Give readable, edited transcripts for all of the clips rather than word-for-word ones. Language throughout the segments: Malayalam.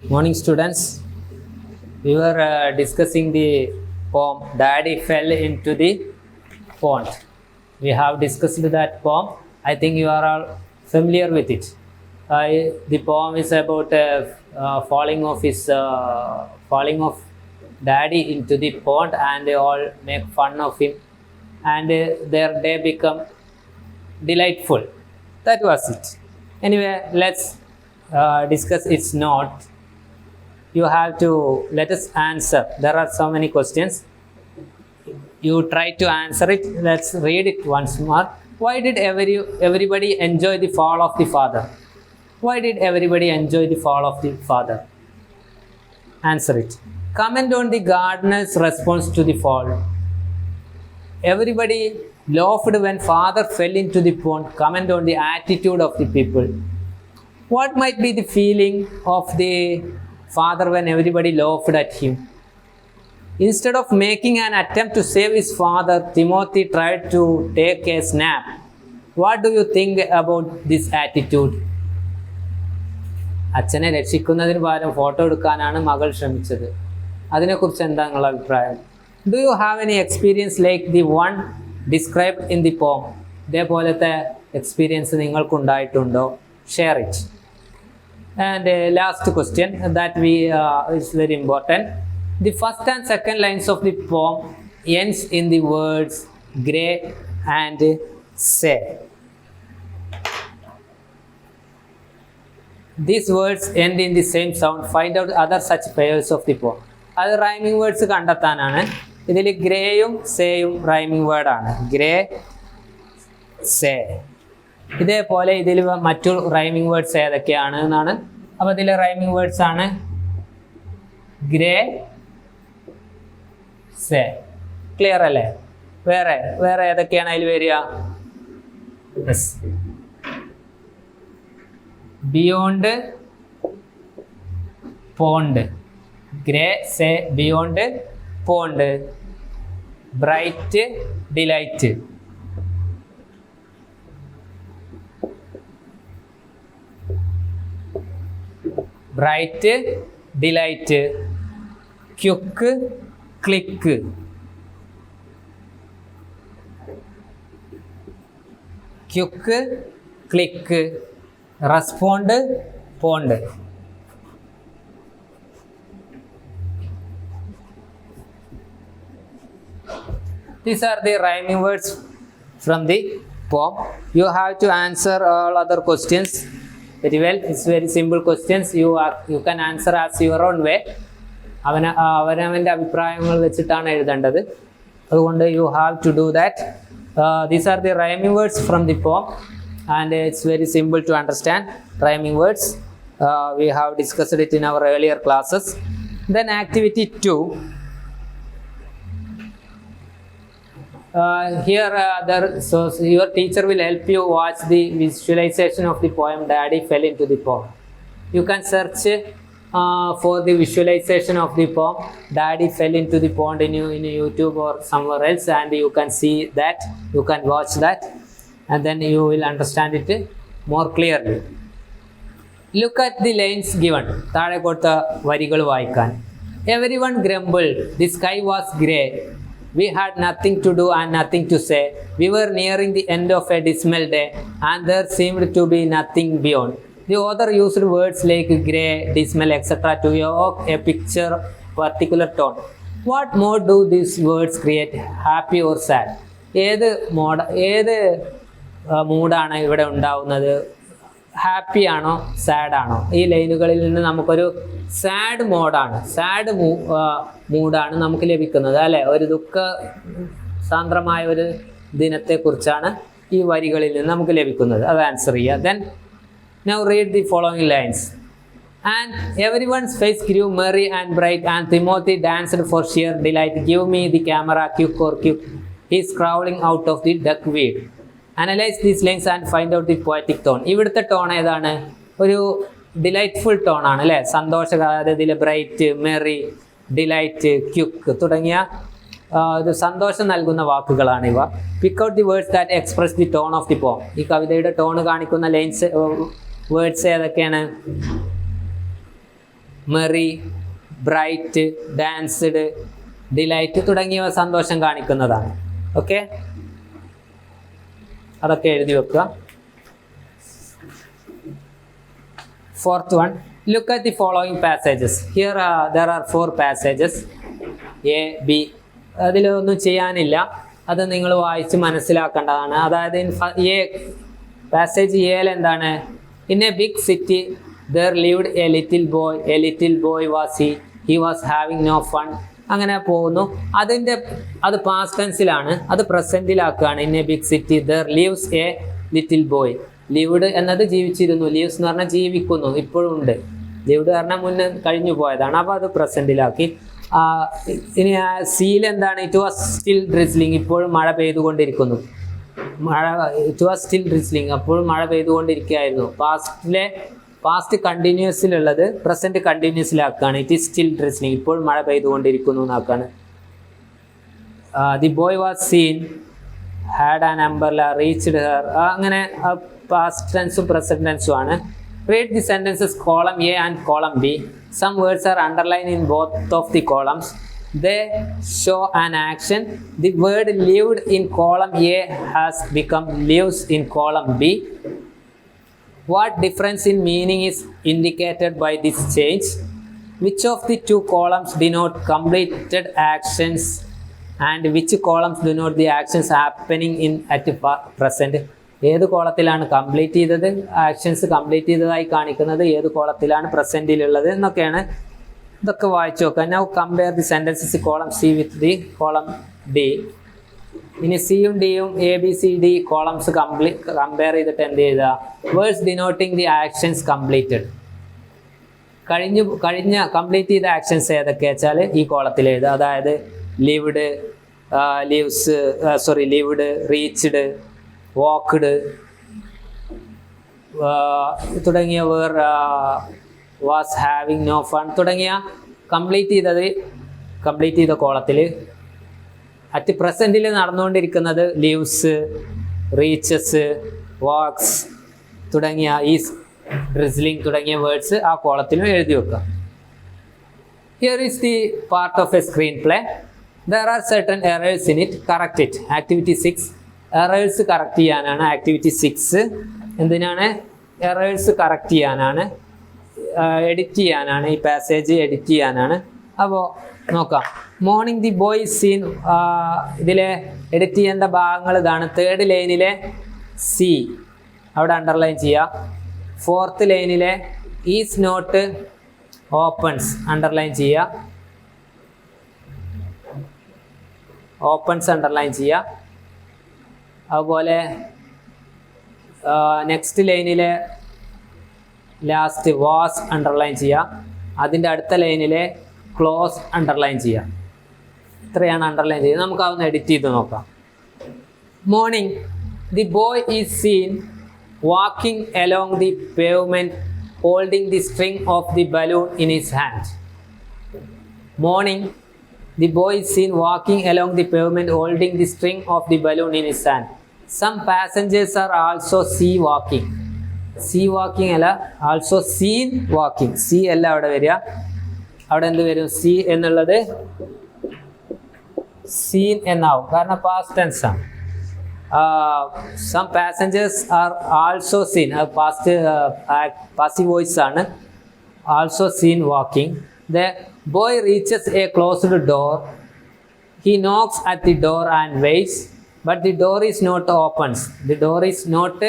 Morning, students. We were discussing the poem Daddy Fell into the Pond. We have discussed that poem. I think you are all familiar with it. The poem is about falling of Daddy into the pond, and they all make fun of him, and their day become delightful. That was it. Anyway, let's discuss its note. You have to let us answer. There are so many questions. You try to answer it. Let's read it once more. Why did everybody enjoy the fall of the father? Why did everybody enjoy the fall of the father? Answer it. Comment on the gardener's response to the fall. Everybody laughed when father fell into the pond. Comment on the attitude of the people. What might be the feeling of the father when everybody laughed at him? Instead of making an attempt to save his father, Timothy tried to take a nap. What do you think about this attitude? അച്ഛനെ രക്ഷിക്കുന്നതിന് പകരം ഫോട്ടോ എടുക്കാനാണ് മകൾ ശ്രമിച്ചത്. അതിനെക്കുറിച്ച് എന്താ നിങ്ങളുടെ അഭിപ്രായം? Do you have any experience like the one described in the poem? ഇതേപോലത്തെ എക്സ്പീരിയൻസ് നിങ്ങൾക്കുണ്ടായിട്ടുണ്ടോ? Share it. And last question that is very important. The first and second lines of the poem ends in the words "gray" and "say." These words end in the same sound. Find out other such pairs of the poem. അത് റൈമിംഗ് വേർഡ്സ് കണ്ടെത്താനാണ്. ഇതിൽ ഗ്രേയും സേയും റൈമിംഗ് വേർഡാണ്. Grey, say. ഇതേപോലെ ഇതിൽ മറ്റു റൈമിംഗ് വേർഡ്സ് ഏതൊക്കെയാണ് എന്നാണ്. അപ്പോൾ ഇതിൽ റൈമിംഗ് വേർഡ്സ് ആണ് ഗ്രേ, സേ. ക്ലിയർ അല്ലേ? വേറെ ഏതൊക്കെയാണ് അതിൽ വരിക? Beyond, pond. Grey, say, beyond, pond. Bright, delight. Bright, delight. Quick, click. Quick, click. Respond, pond. These are the rhyming words from the poem. You have to answer all other questions very well. It's very simple questions. You can answer as your own way. അവനവൻ്റെ അഭിപ്രായങ്ങൾ വെച്ചിട്ടാണ് എഴുതേണ്ടത്. അതുകൊണ്ട് you have to do that. These are the rhyming words from the poem, and it's very simple to understand rhyming words. We have discussed it in our earlier classes. Then activity 2. So your teacher will help you watch the visualization of the poem Daddy Fell into the Pond. You can search for the visualization of the poem Daddy Fell into the Pond in YouTube or somewhere else, and you can see that, you can watch that, and then you will understand it more clearly. Look at the lines given. താഴെ കൊടുത്ത വരികൾ വായിക്കാൻ. Everyone grumbled. The sky was grey. We had nothing to do and nothing to say. We were nearing the end of a dismal day, and there seemed to be nothing beyond. The author used words like grey, dismal, etc. to evoke a picture particular tone. What mode do these words create? Happy or sad? ഏത് മൂഡാണ് ഇവിടെ ഉണ്ടാവുന്നത്? ഹാപ്പി ആണോ സാഡ് ആണോ? ഈ ലൈനുകളിൽ നിന്ന് നമുക്കൊരു സാഡ് മൂഡാണ് നമുക്ക് ലഭിക്കുന്നത് അല്ലേ? ഒരു ദുഃഖ സാന്ദ്രമായ ഒരു ദിനത്തെക്കുറിച്ചാണ് ഈ വരികളിൽ നിന്ന് നമുക്ക് ലഭിക്കുന്നത്. അത് ആൻസർ ചെയ്യുക. Then now read the following lines. And everyone's face grew merry and bright, and Timothy danced for sheer delight. Give me the camera, quick or quick. He's crawling out of the duckweed. Analyze these lines and find out the poetic tone. ഇവിടുത്തെ ടോൺ ഏതാണ്? ഒരു ഡിലൈറ്റ്ഫുൾ ടോൺ ആണ് അല്ലേ? സന്തോഷകരമായ, ഇതിൽ ബ്രൈറ്റ്, മെറി, ഡിലൈറ്റ്, ക്യുക്ക് തുടങ്ങിയ ഒരു സന്തോഷം നൽകുന്ന വാക്കുകളാണ് ഇവ. Pick out the words that express the tone of the പോം. ഈ കവിതയുടെ ടോൺ കാണിക്കുന്ന ലൈൻസ് വേർഡ്സ് ഏതൊക്കെയാണ്? മെറി, ബ്രൈറ്റ്, ഡാൻസ്ഡ്, ഡിലൈറ്റ് തുടങ്ങിയവ സന്തോഷം കാണിക്കുന്നതാണ്. ഓക്കെ, അതൊക്കെ എഴുതി വെക്കുക. Fourth one, look at the following passages. Here there are 4 passages, A, B. അതിലൊന്നും ചെയ്യാനില്ല, അത് നിങ്ങൾ വായിച്ച് മനസ്സിലാക്കേണ്ടതാണ്. അതായത് എ പാസേജ് എയിൽ എന്താണ്? In a big city there lived a little boy was he was having no fun. അങ്ങനെ പോകുന്നു. അത് പാസ്റ്റ് ടെൻസിലാണ്, അത് പ്രസന്റിലാക്കുകയാണ്. In a big city there lives a little boy. Lived എന്നത് ജീവിച്ചിരുന്നു, ലീവ്സ് എന്ന് പറഞ്ഞാൽ ജീവിക്കുന്നു, ഇപ്പോഴും ഉണ്ട്. ലിവ്ഡ് പറഞ്ഞാൽ മുന്നേ കഴിഞ്ഞു പോയതാണ്, അപ്പോൾ അത് പ്രസന്റിലാക്കി. ഇനി സീൽ എന്താണ്? ഇറ്റ് വാസ് സ്റ്റിൽ ഡ്രിസ്ലിംഗ്, ഇപ്പോഴും മഴ പെയ്തുകൊണ്ടിരിക്കുന്നു. ഇറ്റ് വാസ് സ്റ്റിൽ ഡ്രിസ്ലിംഗ്, അപ്പോഴും മഴ പെയ്തുകൊണ്ടിരിക്കുകയായിരുന്നു. പാസ്റ്റ് കണ്ടിന്യൂസിലുള്ളത് പ്രസന്റ് കണ്ടിന്യൂസിലാക്കുകയാണ്. ഇറ്റ് ഈസ് സ്റ്റിൽ ഡ്രിസ്ലിംഗ്, ഇപ്പോഴും മഴ പെയ്തുകൊണ്ടിരിക്കുന്നു എന്നാക്കാണ്. The boy was seen, had an umbrella, reached her. അങ്ങനെ പാസ്റ്റ് ടെൻസും പ്രസന്റ് ടെൻസും ആണ്. Read the sentences column A and column B. Some words are underlined in both of the columns. They show an action. The word lived in column A has become lives in column B. What difference in meaning is indicated by this change? Which of the 2 columns denote completed actions and which columns denote the actions happening at present? ഏത് കോളത്തിലാണ് കംപ്ലീറ്റ് ചെയ്തത്, ആക്ഷൻസ് കംപ്ലീറ്റ് ചെയ്തതായി കാണിക്കുന്നത്, ഏത് കോളത്തിലാണ് പ്രസൻറ്റിലുള്ളത് എന്നൊക്കെയാണ്. ഇതൊക്കെ വായിച്ചു നോക്കാം. Now compare the sentences column C with the column D. ഇനി സിയും ഡിയും A B C D columns compare ചെയ്തിട്ട് എന്ത് ചെയ്യുക? Words denoting the actions completed. കഴിഞ്ഞ കംപ്ലീറ്റ് ചെയ്ത ആക്ഷൻസ് ഏതൊക്കെയാ വെച്ചാൽ ഈ കോളത്തിൽ എഴുതുക. അതായത് ലിവ്ഡ്, ലിവ്ഡ്, റീച്ച്ഡ്, വാക്ക്ഡ് തുടങ്ങിയ വാസ് ഹാവിങ് നോ ഫൺ തുടങ്ങിയ കംപ്ലീറ്റ് ചെയ്ത കോളത്തിൽ അറ്റ് പ്രസൻറ്റിൽ നടന്നുകൊണ്ടിരിക്കുന്നത് ലീവ്സ്, റീച്ചസ്, വാക്സ് തുടങ്ങിയ ഈസ്, ഡ്രിസ്ലിംഗ് തുടങ്ങിയ വേർഡ്സ് ആ കോളത്തിലും എഴുതി വെക്കുക. Here is the part of A screen play. There are certain errors in it. Correct it. Activity 6. Errors correct ചെയ്യാനാണ് ആക്ടിവിറ്റി 6. എന്തിനാണ്? എറേഴ്സ് കറക്റ്റ് ചെയ്യാനാണ്, എഡിറ്റ് ചെയ്യാനാണ്. ഈ പാസേജ് എഡിറ്റ് ചെയ്യാനാണ്. അപ്പോൾ നോക്കാം. മോർണിംഗ് ദി ബോയ് സീൻ, ഇതിലെ എഡിറ്റ് ചെയ്യേണ്ട ഭാഗങ്ങൾ ഇതാണ്. 3rd ലൈനിലെ സി അവിടെ അണ്ടർലൈൻ ചെയ്യുക. 4th ലൈനിലെ ഈസ് നോട്ട് ഓപ്പൺസ് അണ്ടർലൈൻ ചെയ്യുക. ഓപ്പൺസ് അണ്ടർലൈൻ ചെയ്യുക. അതുപോലെ നെക്സ്റ്റ് ലൈനിലെ ലാസ്റ്റ് വാസ് അണ്ടർലൈൻ ചെയ്യുക. അതിൻ്റെ അടുത്ത ലൈനിലെ ക്ലോസ് അണ്ടർലൈൻ ചെയ്യുക. ഇത്രയാണ് അണ്ടർലൈൻ ചെയ്യുന്നത്. നമുക്ക് അതൊന്ന് എഡിറ്റ് ചെയ്ത് നോക്കാം. Morning the boy is seen walking along the pavement holding the string of the balloon in his hand. Morning the boy is seen walking along the pavement holding the string of the balloon in his hand. Some passengers are also seen walking. See walking അല്ല, also seen walking. See അല്ല അവിടെ വരിക. അവിടെ എന്ത് വരും? സി എന്നുള്ളത് seen എന്നാവും, കാരണം പാസ്റ്റ് ടെൻസ് ആണ്. Some passengers are also seen. Passive voice ആണ്. Also seen walking. The boy reaches a closed door. He knocks at the door and waits, but the door is not opened. The door is not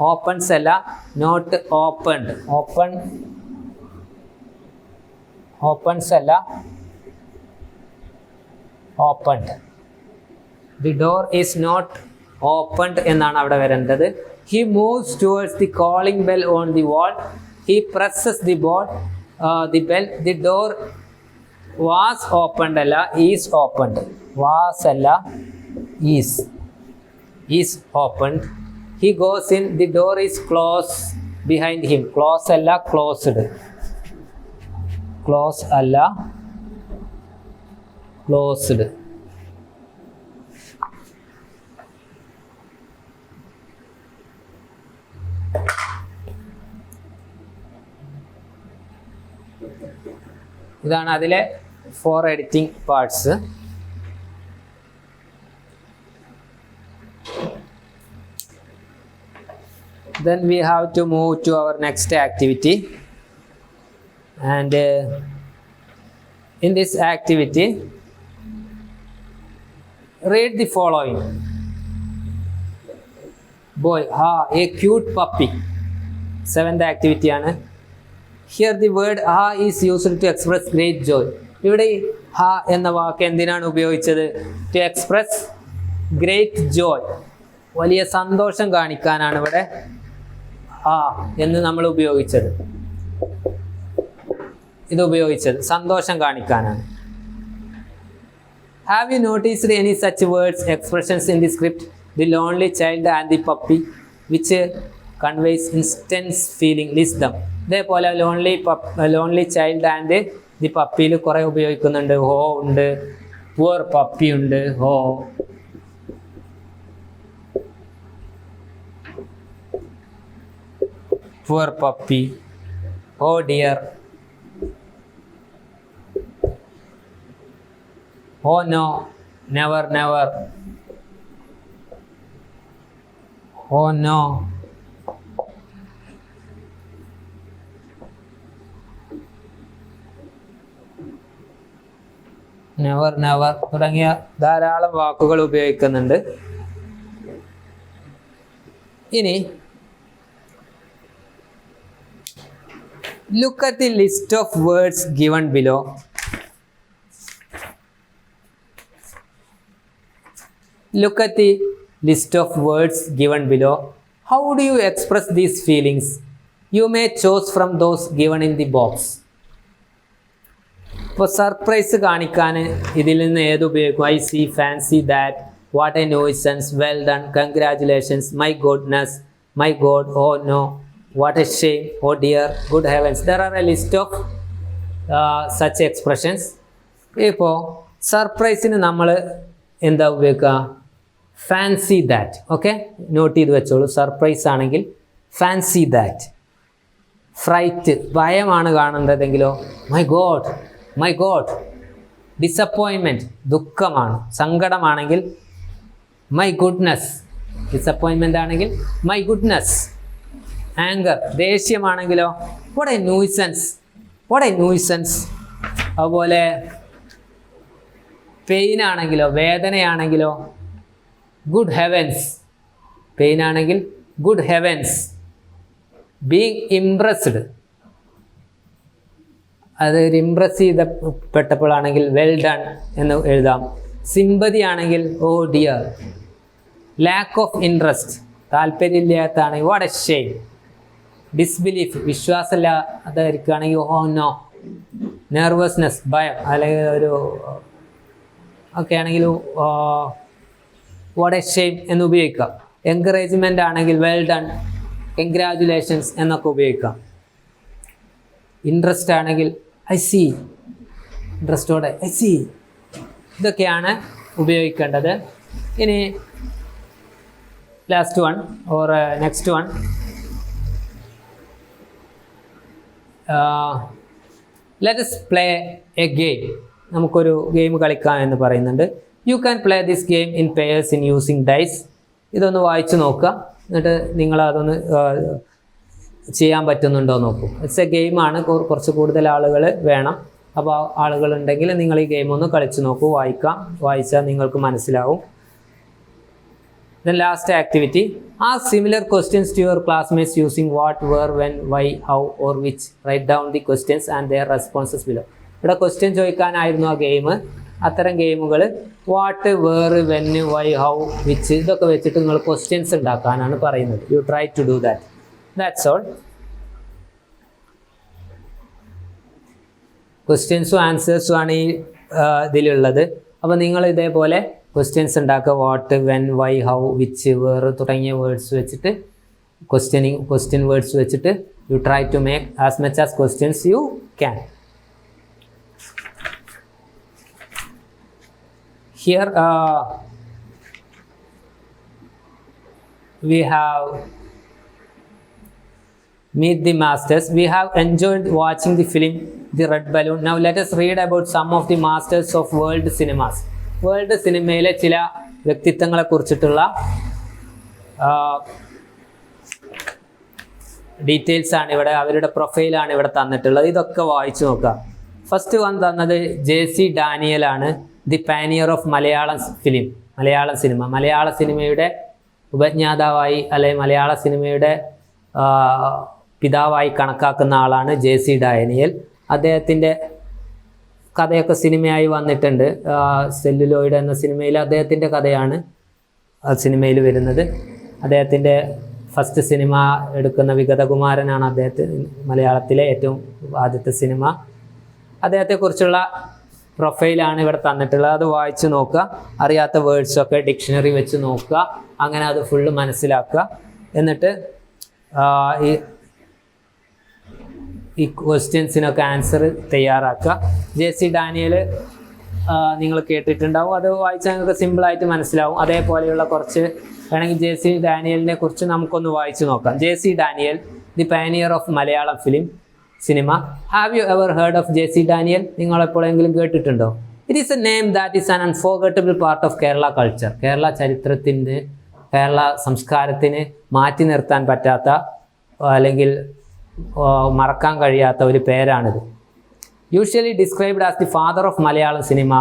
opens alla, not opened. Opens alla, opened. The door is not opened എന്നാണ് അവിടെ വരേണ്ടത്. He moves towards the calling bell on the wall. He presses the bell. The door was opened അല്ല, is opened. Was അല്ല, is opened. He goes in. The door is closed behind him. Close അല്ല, closed. Close അല്ല, closed. ഇതാണ് അതിലെ 4 editing parts. Then we have to move to our next activity, and in this activity read the following. Boy, a cute puppy. 7th activity ആണ്. Here the word is used to express great joy. ഇവിടെ എന്ന വാക്ക് എന്തിനാണ് ഉപയോഗിച്ചത്? To express great joy. വലിയ സന്തോഷം കാണിക്കാനാണ് ഇവിടെ എന്ന് നമ്മൾ ഉപയോഗിച്ചത്. ഇത് ഉപയോഗിച്ചത് സന്തോഷം കാണിക്കാനാണ്. Have you noticed any such words, expressions in the script? The lonely child and the puppy, which conveys intense feeling. List them. ഇതേപോലെ lonely child and the puppy കുറെ ഉപയോഗിക്കുന്നുണ്ട്. ഹോ ഉണ്ട്, poor puppy ഉണ്ട്, ഹോ. Poor puppy, oh dear, oh no, never, never, oh no, never, never തുടങ്ങിയ ധാരാളം വാക്കുകൾ ഉപയോഗിക്കുന്നുണ്ട്. ഇനി look at the list of words given below. Look at the list of words given below. How do you express these feelings? You may choose from those given in the box. ഇപ്പോൾ സർപ്രൈസ് കാണിക്കാൻ ഇതിൽ നിന്ന് ഏത് ഉപയോഗിക്കും? I see, fancy that, what a nuisance, well done, congratulations, my goodness, my God, oh no, what a shame, oh dear, good heavens. There are a list of such expressions. ഇപ്പോൾ സർപ്രൈസിന് നമ്മൾ എന്താ ഉപയോഗിക്കുക? Fancy that. ഓക്കെ, നോട്ട് ചെയ്ത് വെച്ചോളൂ. സർപ്രൈസ് ആണെങ്കിൽ ഫാൻസി ദാറ്റ്. ഫ്രൈറ്റ്, ഭയമാണ് കാണേണ്ടതെങ്കിലോ my God, my God. Disappointment, ദുഃഖമാണ്. സങ്കടമാണെങ്കിൽ മൈ ഗുഡ്നസ്. ഡിസപ്പോയിൻമെൻ്റ് ആണെങ്കിൽ മൈ ഗുഡ്നസ്. ആങ്കർ, ദേഷ്യമാണെങ്കിലോ what a nuisance, what a nuisance. അതുപോലെ പെയിൻ ആണെങ്കിലോ, വേദനയാണെങ്കിലോ ഗുഡ് ഹെവൻസ്. പെയിൻ ആണെങ്കിൽ ഗുഡ് ഹെവൻസ്. ബീങ് ഇംപ്രസ്ഡ്, അത് ഇംപ്രസ് ചെയ്തപ്പെട്ടപ്പോഴാണെങ്കിൽ വെൽ ഡൺ എന്ന് എഴുതാം. സിമ്പതി ആണെങ്കിൽ oh dear. Lack of interest, താല്പര്യമില്ലാത്തതാണെങ്കിൽ വാട്ട് എ ഷെയിം. ഡിസ്ബിലീഫ്, വിശ്വാസമില്ലാതായിരിക്കുകയാണെങ്കിൽ ഓ നോ. നെർവസ്നെസ്, ഭയം അല്ലെങ്കിൽ ഒരു ഒക്കെ ആണെങ്കിൽ വാട്ട് എ ഷെയിം എന്ന് ഉപയോഗിക്കാം. എൻകറേജ്മെൻ്റ് ആണെങ്കിൽ വെൽ ഡൺ, കൺഗ്രാജുലേഷൻസ് എന്നൊക്കെ ഉപയോഗിക്കാം. ഇൻട്രസ്റ്റ് ആണെങ്കിൽ ഐ സി, ഇൻട്രസ്റ്റോടെ ഐ സി. ഇതൊക്കെയാണ് ഉപയോഗിക്കേണ്ടത്. ഇനി last one or next one, let us play a game. നമുക്കൊരു ഗെയിം കളിക്കാം എന്ന് പറയുന്നുണ്ട്. You can play this game in pairs in using dice. ഇതൊന്ന് വായിച്ച് നോക്കുക, എന്നിട്ട് നിങ്ങളതൊന്ന് ചെയ്യാൻ പറ്റുന്നുണ്ടോ നോക്കൂ. ഇറ്റ്സ് എ ഗെയിമാണ്, കുറച്ച് കൂടുതൽ ആളുകൾ വേണം. അപ്പോൾ ആളുകളുണ്ടെങ്കിൽ നിങ്ങൾ ഈ ഗെയിം ഒന്ന് കളിച്ച് നോക്കൂ, വായിച്ചാൽ നിങ്ങൾക്ക് മനസ്സിലാവും. Then last activity, ask similar questions to your classmates using what, where, when, why, how or which. Write down the questions and their responses below. ഇവിടെ ക്വസ്റ്റ്യൻ ചോദിക്കാനായിരുന്നു ആ ഗെയിം. അത്തരം ഗെയിമുകൾ what, where, when, why, how, which ഇതൊക്കെ വെച്ചിട്ട് നിങ്ങൾ ക്വസ്റ്റ്യൻസ് ഉണ്ടാക്കാനാണ് പറയുന്നത്. You try to do that. That's all. ക്വസ്റ്റ്യൻസും ആൻസേഴ്സും ആണ് ഈ ഇതിലുള്ളത്. അപ്പോൾ നിങ്ങൾ ഇതേപോലെ ക്വസ്റ്റ്യൻസ് ഉണ്ടാക്കുക. What, when, why, how, which, where തുടങ്ങിയ വേർഡ്സ് വെച്ചിട്ട് ക്വസ്റ്റ്യൻ വേർഡ്സ് വെച്ചിട്ട് you try to make as much as questions you can. Here we have Meet the Masters. We have enjoyed watching the film The Red Balloon. Now let us read about some of the masters of world cinemas. World സിനിമയിലെ ചില വ്യക്തിത്വങ്ങളെ കുറിച്ചിട്ടുള്ള ഡീറ്റെയിൽസ് ആണ് ഇവിടെ, അവരുടെ പ്രൊഫൈലാണ് ഇവിടെ തന്നിട്ടുള്ളത്. ഇതൊക്കെ വായിച്ചു നോക്കുക. ഫസ്റ്റ് വൺ തന്നത് JC ഡാനിയൽ ആണ്. The pannier of Malayalam film. മലയാള സിനിമയുടെ ഉപജ്ഞാതാവായി അല്ലെങ്കിൽ മലയാള സിനിമയുടെ പിതാവായി കണക്കാക്കുന്ന ആളാണ് JC ഡാനിയൽ. അദ്ദേഹത്തിൻ്റെ കഥയൊക്കെ സിനിമയായി വന്നിട്ടുണ്ട്. സെല്ലുലോയിഡ് എന്ന സിനിമയിൽ അദ്ദേഹത്തിൻ്റെ കഥയാണ് സിനിമയിൽ വരുന്നത്. അദ്ദേഹത്തിൻ്റെ ഫസ്റ്റ് സിനിമ എടുക്കുന്ന വിഗതകുമാരനാണ് അദ്ദേഹത്തിന് മലയാളത്തിലെ ഏറ്റവും ആദ്യത്തെ സിനിമ. അദ്ദേഹത്തെക്കുറിച്ചുള്ള പ്രൊഫൈലാണ് ഇവിടെ തന്നിട്ടുള്ളത്. അത് വായിച്ച് നോക്കുക. അറിയാത്ത വേർഡ്സൊക്കെ ഡിക്ഷണറി വെച്ച് നോക്കുക. അങ്ങനെ അത് ഫുള്ള് മനസ്സിലാക്കുക. എന്നിട്ട് ഈ ക്വസ്റ്റ്യൻസിനൊക്കെ ആൻസർ തയ്യാറാക്കുക. JC ഡാനിയൽ നിങ്ങൾ കേട്ടിട്ടുണ്ടാവും. അത് വായിച്ചാൽ നിങ്ങൾക്ക് സിമ്പിളായിട്ട് മനസ്സിലാവും. അതേപോലെയുള്ള കുറച്ച് വേണമെങ്കിൽ JC ഡാനിയലിനെ കുറിച്ച് നമുക്കൊന്ന് വായിച്ചു നോക്കാം. JC Daniel, the pioneer of Malayalam cinema. Have you ever heard of JC Daniel? നിങ്ങളെപ്പോഴെങ്കിലും കേട്ടിട്ടുണ്ടോ? It is a name that is an unforgettable part of Kerala culture. Kerala ചരിത്രത്തിൻ്റെ, കേരള സംസ്കാരത്തിന് മാറ്റി നിർത്താൻ പറ്റാത്ത അല്ലെങ്കിൽ മറക്കാൻ കഴിയാത്ത ഒരു പേരാണിത്. Usually described as the father of Malayalam cinema.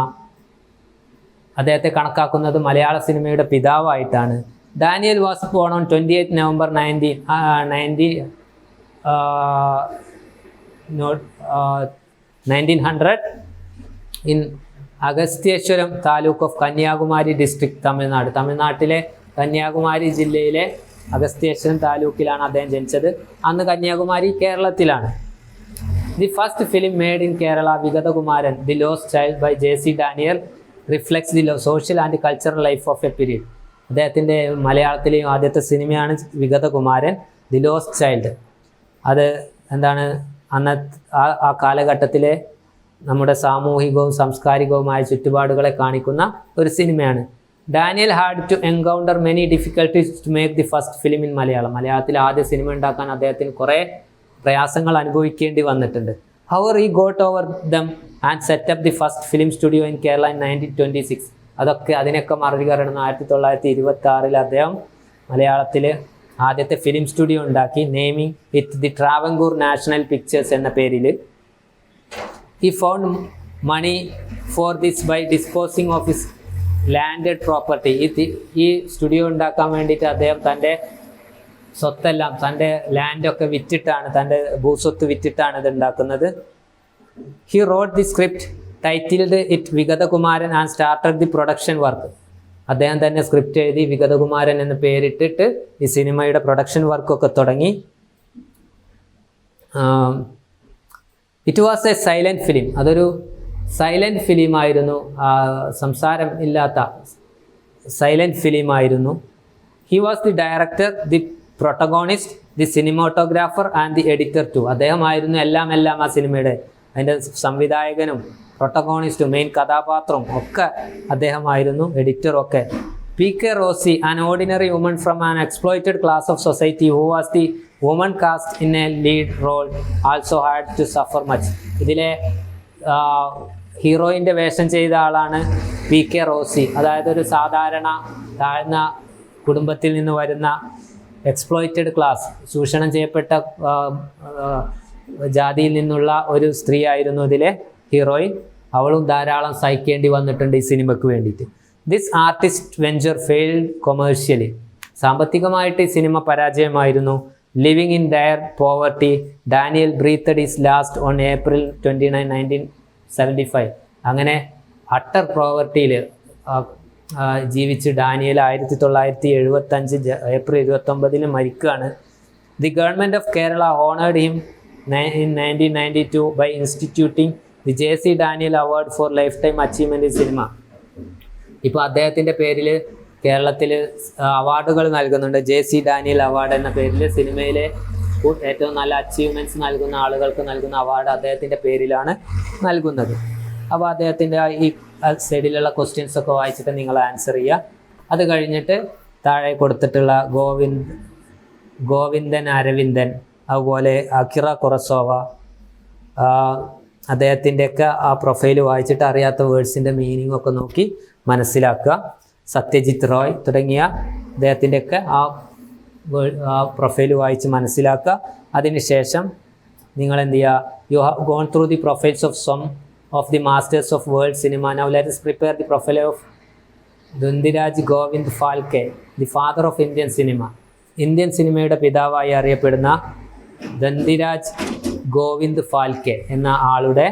അദ്ദേഹത്തെ കണക്കാക്കുന്നത് മലയാള സിനിമയുടെ പിതാവായിട്ടാണ്. Daniel was born on 28 November 1900 in Agastheeswaram taluk of Kanyakumari district, Tamil Nadu. തമിഴ്നാട്ടിലെ കന്യാകുമാരി ജില്ലയിലെ അഗസ്ത്യേശ്വരം താലൂക്കിലാണ് അദ്ദേഹം ജനിച്ചത്. അന്ന് കന്യാകുമാരി കേരളത്തിലാണ്. The first film made in Kerala, Vigathakumaran, the lost child by JC Daniel reflects the social and cultural life of a period. അദ്ദേഹത്തിൻ്റെ മലയാളത്തിലെയും ആദ്യത്തെ സിനിമയാണ് വിഗതകുമാരൻ, ദി ലോസ്റ്റ് ചൈൽഡ്. അത് എന്താണ്, ആ കാലഘട്ടത്തിലെ നമ്മുടെ സാമൂഹികവും സാംസ്കാരികവുമായ ചുറ്റുപാടുകളെ കാണിക്കുന്ന ഒരു സിനിമയാണ്. Daniel had to encounter many difficulties to make the first film in Malayalam. മലയാളത്തിൽ ആദ്യ സിനിമ ഉണ്ടാക്കാൻ അദ്ദേഹത്തിന് കുറേ പ്രയാസങ്ങൾ അനുഭവിക്കേണ്ടി വന്നിട്ടുണ്ട്. However he got over them and set up the first film studio in Kerala in 1926. അതിനൊക്കെ മറികടന്ന് 1926 അദ്ദേഹം മലയാളത്തിൽ ആദ്യത്തെ ഫിലിം സ്റ്റുഡിയോ ഉണ്ടാക്കി. Naming with the Travancore national pictures എന്ന പേരിൽ. He found money for this by disposing of his landed property. ഈ സ്റ്റുഡിയോ ഉണ്ടാക്കാൻ വേണ്ടിയിട്ട് അദ്ദേഹം തൻ്റെ സ്വത്തെല്ലാം, തൻ്റെ ലാൻഡൊക്കെ വിറ്റിട്ടാണ്, തൻ്റെ ഭൂസ്വത്ത് വിറ്റിട്ടാണ് ഇത് ഉണ്ടാക്കുന്നത്. He wrote the script, titled it Vigathakumaran and started the production work. അദ്ദേഹം തന്നെ സ്ക്രിപ്റ്റ് എഴുതി വിഗതകുമാരൻ എന്ന് പേരിട്ടിട്ട് ഈ സിനിമയുടെ പ്രൊഡക്ഷൻ വർക്കൊക്കെ തുടങ്ങി. It was a silent film. അതൊരു സൈലൻറ്റ് ഫിലിമായിരുന്നു, സംസാരം ഇല്ലാത്ത സൈലൻറ്റ് ഫിലിമായിരുന്നു. He was the director, the protagonist, the cinematographer and the editor too. അദ്ദേഹമായിരുന്നു എല്ലാം ആ സിനിമയുടെ, അതിൻ്റെ സംവിധായകനും പ്രൊട്ടഗോണിസ്റ്റും മെയിൻ കഥാപാത്രവും ഒക്കെ അദ്ദേഹമായിരുന്നു, എഡിറ്ററും ഒക്കെ. PK Rossi, an ordinary woman from an exploited class of society who was the woman cast in a lead role, also had to suffer much. ഇതിലെ ഹീറോയിൻ്റെ വേഷം ചെയ്ത ആളാണ് PK Rossi. അതായത് ഒരു സാധാരണ താഴ്ന്ന കുടുംബത്തിൽ നിന്ന് വരുന്ന എക്സ്പ്ലോയിറ്റഡ് ക്ലാസ്, ചൂഷണം ചെയ്യപ്പെട്ട ജാതിയിൽ നിന്നുള്ള ഒരു സ്ത്രീ ആയിരുന്നു ഇതിലെ ഹീറോയിൻ. അവളും ധാരാളം സഹിക്കേണ്ടി വന്നിട്ടുണ്ട് ഈ സിനിമയ്ക്ക് വേണ്ടിയിട്ട്. This artist venture failed commercially. സാമ്പത്തികമായിട്ട് ഈ സിനിമ പരാജയമായിരുന്നു. Living in dire poverty, Daniel breathed his last on April 29, 1975. അങ്ങനെ അട്ടർ പോവർട്ടിയിൽ ജീവിച്ച് ഡാനിയൽ 1975 April 29 മരിക്കുകയാണ്. The government of Kerala honoured him in 1992 by instituting the JC Daniel award for lifetime achievement in cinema. ഇപ്പോൾ അദ്ദേഹത്തിൻ്റെ പേരിൽ കേരളത്തിൽ അവാർഡുകൾ നൽകുന്നുണ്ട്. JC ഡാനിയൽ അവാർഡ് എന്ന പേരിൽ സിനിമയിലെ ഏറ്റവും നല്ല അച്ചീവ്മെൻറ്റ്സ് നൽകുന്ന ആളുകൾക്ക് നൽകുന്ന അവാർഡ് അദ്ദേഹത്തിൻ്റെ പേരിലാണ് നൽകുന്നത്. അപ്പോൾ അദ്ദേഹത്തിൻ്റെ ഈ സൈഡിലുള്ള ക്വസ്റ്റ്യൻസ് ഒക്കെ വായിച്ചിട്ട് നിങ്ങൾ ആൻസർ ചെയ്യുക. അത് കഴിഞ്ഞിട്ട് താഴെ കൊടുത്തിട്ടുള്ള ഗോവിന്ദൻ അരവിന്ദൻ അതുപോലെ അക്കിറ കുറസോവ, അദ്ദേഹത്തിൻ്റെയൊക്കെ ആ പ്രൊഫൈൽ വായിച്ചിട്ട് അറിയാത്ത വേർഡ്സിൻ്റെ മീനിങ് ഒക്കെ നോക്കി മനസ്സിലാക്കുക. സത്യജിത്ത് റോയ് തുടങ്ങിയ അദ്ദേഹത്തിൻ്റെയൊക്കെ ആ പ്രൊഫൈൽ വായിച്ച് മനസ്സിലാക്കുക. അതിനുശേഷം നിങ്ങൾ എന്ത് ചെയ്യുക, you have gone through the profiles of some of the masters of world cinema. Now let us prepare the profile of Dhundiraj Govind Phalke, the father of Indian cinema. Indian സിനിമയുടെ പിതാവായി അറിയപ്പെടുന്ന ധന്തിരാജ് ഗോവിന്ദ് ഫാൽക്കെ എന്ന ആളുടെ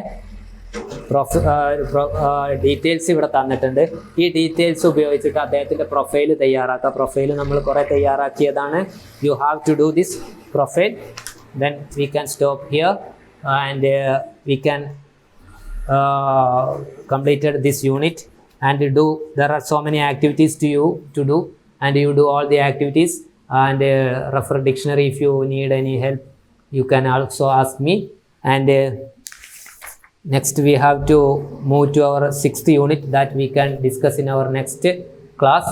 ഡീറ്റെയിൽസ് ഇവിടെ തന്നിട്ടുണ്ട്. ഈ ഡീറ്റെയിൽസ് ഉപയോഗിച്ചിട്ട് അദ്ദേഹത്തിൻ്റെ പ്രൊഫൈൽ തയ്യാറാക്കുക. പ്രൊഫൈൽ നമ്മൾ കുറേ തയ്യാറാക്കിയതാണ്. You have to do this profile. Then we can stop here and we can completed this unit and there are so many activities to do and you do all the activities and refer dictionary. If you need any help you can also ask me. And next we have to move to our 6th unit that we can discuss in our next class.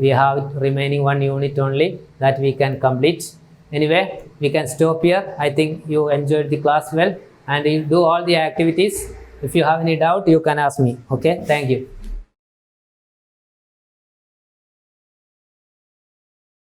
We have remaining one unit only that we can complete. Anyway, we can stop here. I think you enjoyed the class well and you do all the activities. If you have any doubt you can ask me. Okay, thank you.